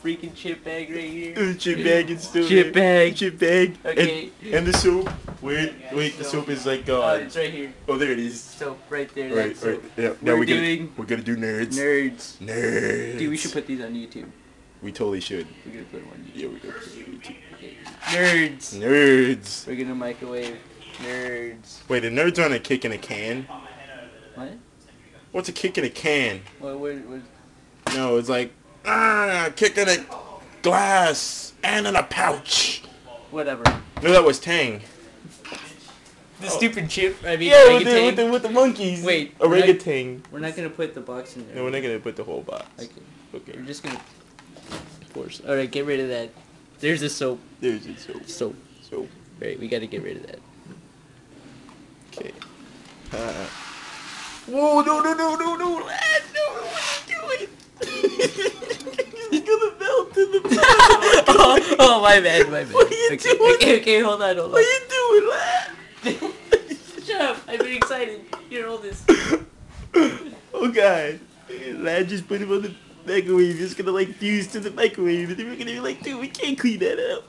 freaking chip bag right here. Chip bag is still Chip there. bag. Chip bag. Okay. And the soap. Wait, the soap is like gone. It's right here. Oh, there it is. Soap right there. Right, That's soap. Yeah. Now We're gonna do nerds. Nerds. Dude, we should put these on YouTube. We totally should. We're gonna put them on YouTube. Yeah, we're gonna put it on YouTube. Okay. Nerds. Nerds. We're gonna microwave nerds. Wait, the nerds aren't a kick in a can. What? What's a kick in a can? What? No, it's like kick in a glass and in a pouch. Whatever. No, that was Tang. The stupid chip. I mean, Yeah, orangutan. with the monkeys. Wait. Orangutan. We're not gonna put the box in there. No, we're not gonna put the whole box. Okay. We're just gonna force. All right, get rid of that. There's the soap. There's the soap. Soap. Right, we gotta get rid of that. Okay. Whoa! No! Lad, no! What are you doing? It's gonna melt in the bottom. Oh, my bad. What are you doing? Okay, hold on. What are you doing, lad? Shut up! I've been excited. Here, hold this. Oh god. Lad just put him on the microwave. It's gonna like fuse to the microwave. And then we're gonna be like, dude, we can't clean that up.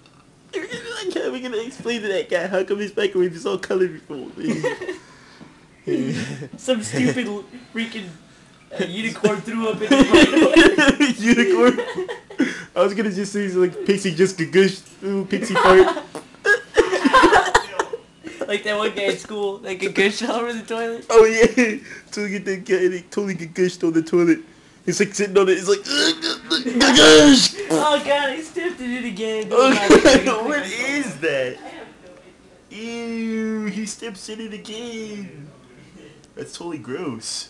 We're gonna be like, how are we gonna explain to that guy how come his microwave is all colorful? Some stupid freaking unicorn threw up in the microwave. Unicorn? I was gonna just say like Pixie just gush, ooh, Pixie fart. Like that one guy at school, like a gush all over the toilet. Oh yeah, totally get that guy and he totally get gushed on the toilet. He's like sitting on it. He's like, gush. Oh god, I stepped in it again. Oh, what is that? Ew, he steps in it again. That's totally gross.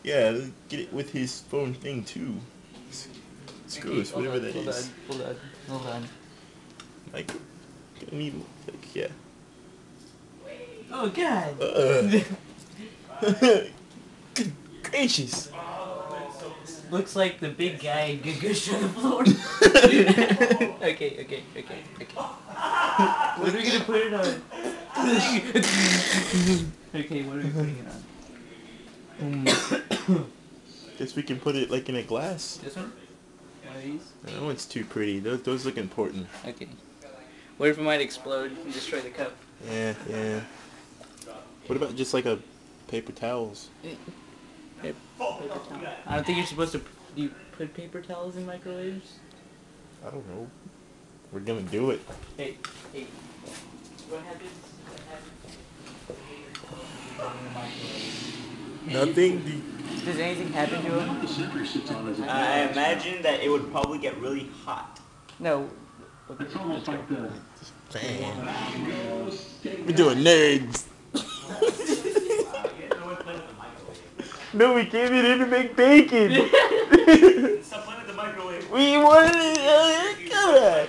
Yeah, get it with his phone thing too. It's gross, whatever that is. Hold on. Like, I need, like, yeah. Oh god. Good gracious. Looks like the big guy gush on the floor. Okay. What are we gonna put it on? Okay, what are we putting it on? Guess we can put it like in a glass. This one? One of these? That one's too pretty. Those look important. Okay. What if it might explode and destroy the cup? Yeah. What about just like a paper towels? Paper towel. I don't think you're supposed to. Do you put paper towels in microwaves? I don't know. We're gonna do it. Hey. What happens? Nothing. Does anything happen to him? I imagine that it would probably get really hot. No. It's almost like the... We're doing nerds. No, we came in here to make bacon. Stop playing with the microwave. We wanted it. Come on.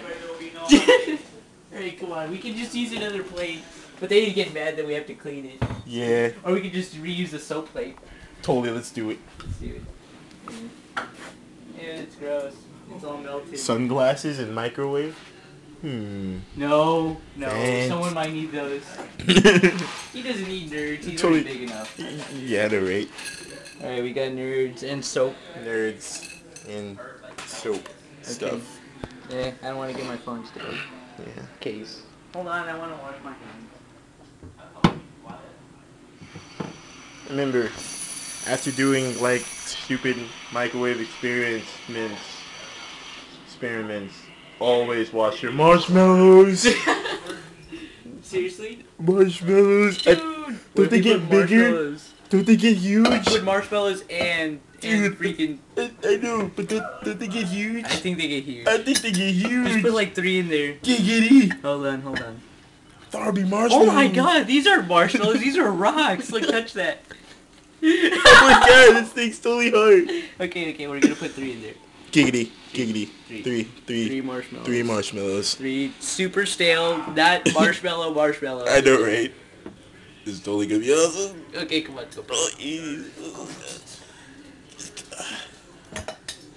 Hey, come on. We can just use another plate, but they get mad that we have to clean it. Yeah. Or we can just reuse the soap plate. Totally. Let's do it. Let's do it. Yeah, it's gross. It's all melted. Sunglasses and microwave. No. Thanks. Someone might need those. He doesn't need nerds. He's Totally. already big enough. Yeah, they're right. Alright, we got nerds and soap. Nerds and soap stuff. Yeah, I don't want to get my phone still. Yeah. Case. Hold on, I want to wash my hands. Remember, after doing like stupid microwave experiments, always wash your marshmallows. Seriously? Marshmallows. Dude! Don't they get bigger? Don't they get huge? Put marshmallows and freaking... I know, but don't they get huge? I think they get huge. I think they get huge. Just put like 3 in there. Giggity. Hold on. Tharby marshmallows. Oh my god, these aren't marshmallows, these are rocks. Look, touch that. Oh my god, this thing's totally hard. Okay, we're gonna put 3 in there. Giggity. Three. 3 marshmallows. 3 marshmallows. 3 super stale, not marshmallow. I know, right? This is totally gonna be awesome. Okay, come on, go. Oh, easy.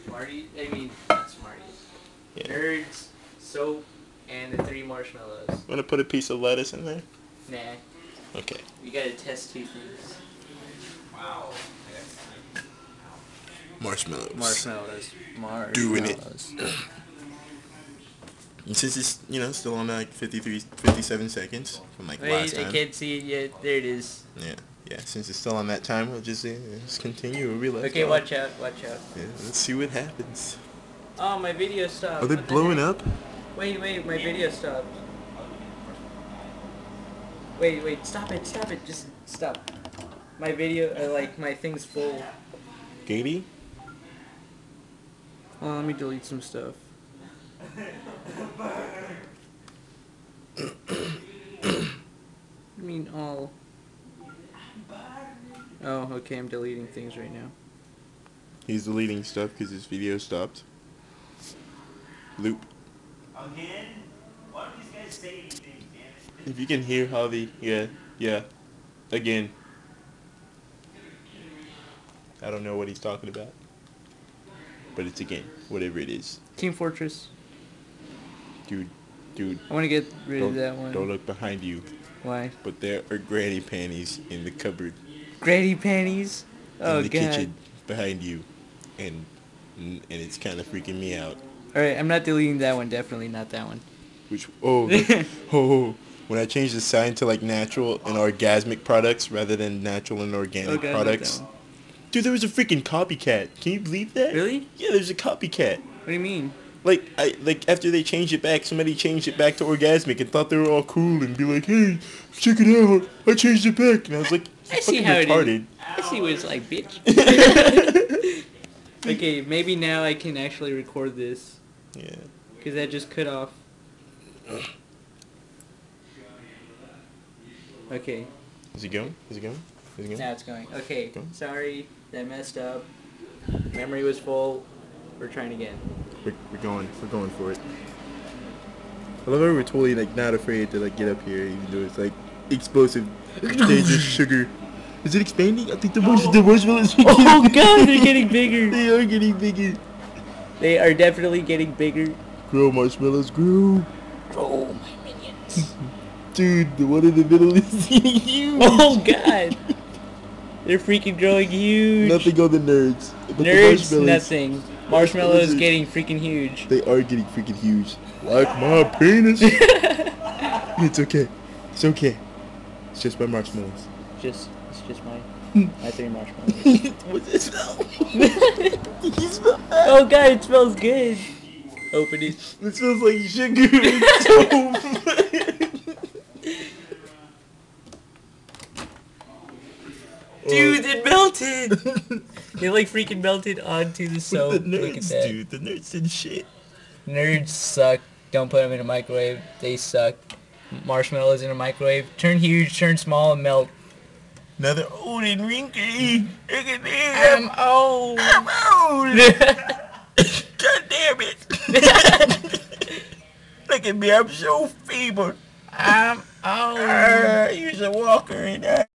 Smarties? I mean, not Smarties. Yeah. Nerds, soap, and the 3 marshmallows. Wanna put a piece of lettuce in there? Nah. Okay. You gotta test 2 things. Wow. Marshmallows. Marshmallows. Doing it. And since it's, still on like 57 seconds from like Wait, last I time. can't see it yet. There it is. Yeah, since it's still on that time, we'll just continue where we left Okay, off. watch out. Yeah, let's see what happens. Oh, my video stopped. Are they What the blowing heck? up? Wait, my video stopped. Wait, stop it, just stop. My video, my thing's full. Katie? Oh, let me delete some stuff. I mean, all. Oh, okay, I'm deleting things right now. He's deleting stuff because his video stopped. Loop. Again? Why don't these guys say anything, damn it? If you can hear Javi, yeah. Again. I don't know what he's talking about. But it's again, whatever it is. Team Fortress. Dude. I want to get rid of that one. Don't look behind you. Why? But there are granny panties in the cupboard. Granny panties? Oh, in the God. kitchen behind you. And it's kind of freaking me out. Alright, I'm not deleting that one. Definitely not that one. Which, when I changed the sign to like natural and orgasmic products rather than natural and organic Okay, products. not that one. Dude, there was a freaking copycat. Can you believe that? Really? Yeah, there's a copycat. What do you mean? Like after they changed it back, somebody changed it back to orgasmic and thought they were all cool and be like, hey, check it out, I changed it back. And I was like, I see fucking how it retarded. is. I see what it's like, bitch. Okay, maybe now I can actually record this. Yeah. Because that just cut off. Okay, Is it going? now it's going. Okay, Go. sorry, that messed up. Memory was full. We're trying again. We're going for it. I love how we're totally like not afraid to like get up here, even though it's like explosive, dangerous sugar. Is it expanding? I think the marshmallows. Oh God, they're getting bigger. They are getting bigger. They are definitely getting bigger. Grow, marshmallows, grow. Oh, my minions. Dude, the one in the middle is huge. Oh God. They're freaking growing huge. Nothing on the nerds. But the Nerds, marshmallows, nothing. Marshmallows are- getting freaking huge. They are getting freaking huge. Like my penis. It's okay. It's okay. It's just my marshmallows. It's just my 3 marshmallows. What's it smell? You smell that? Oh God, it smells good. Open it. It smells like sugar. It's so Dude, it melted. It like freaking melted onto the soap. The Look at nerds, that. dude. The nerds and shit. Nerds suck. Don't put them in a microwave. They suck. Marshmallows in a microwave. Turn huge, turn small, and melt. Now they're old and wrinkly. Look at them. I'm old. I'm old. God damn it. Look at me. I'm so feeble. I'm old. Use a walker and